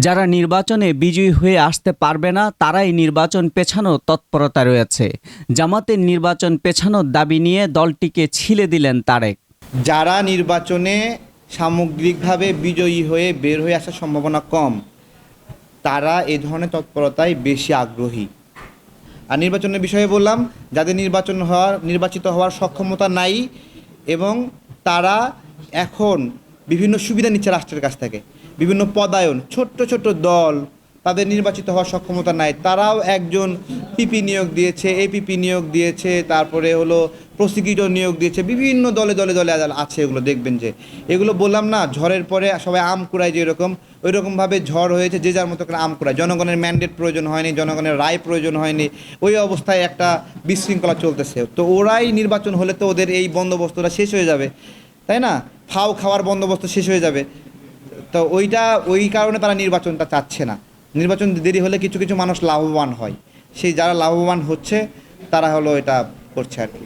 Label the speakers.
Speaker 1: যারা নির্বাচনে বিজয়ী হয়ে আসতে পারবে না তারাই নির্বাচন পেছানোর তৎপরতা রয়েছে। জামাতের নির্বাচন পেছানোর দাবি নিয়ে দলটিকে ছিলে দিলেন তারেক।
Speaker 2: যারা নির্বাচনে সামগ্রিকভাবে বিজয়ী হয়ে বের হয়ে আসার সম্ভাবনা কম, তারা এই ধরনের তৎপরতায় বেশি আগ্রহী। আর নির্বাচনের বিষয়ে বললাম, যাদের নির্বাচিত হওয়ার সক্ষমতা নাই এবং তারা এখন বিভিন্ন সুবিধা নিচ্ছে রাষ্ট্রের কাছ থেকে, বিভিন্ন পদায়ন, ছোট্ট ছোট্ট দল, তাদের নির্বাচিত হওয়ার সক্ষমতা নাই, তারাও একজন পিপি নিয়োগ দিয়েছে, এপিপি নিয়োগ দিয়েছে, তারপরে হলো প্রসিকিউটর নিয়োগ দিয়েছে, বিভিন্ন দলে দলে দলে আছে। এগুলো দেখবেন যে এগুলো বললাম না, ঝড়ের পরে সবাই আম কুড়ায় যেরকম, ওই রকমভাবে ঝড় হয়েছে, যে যার মতো করে আম কুড়ায়। জনগণের ম্যান্ডেট প্রয়োজন হয়নি, জনগণের রায় প্রয়োজন হয়নি, ওই অবস্থায় একটা বিশৃঙ্খলা চলতেছে। তো ওরাই নির্বাচন হলে তো ওদের এই বন্দোবস্তটা শেষ হয়ে যাবে, তাই না? ফাও খাওয়ার বন্দোবস্ত শেষ হয়ে যাবে। তো ওই কারণে তারা নির্বাচনটা চাচ্ছে না। নির্বাচন দেরি হলে কিছু কিছু মানুষ লাভবান হয়, সেই যারা লাভবান হচ্ছে তারা হলো এটা করছে আর কি।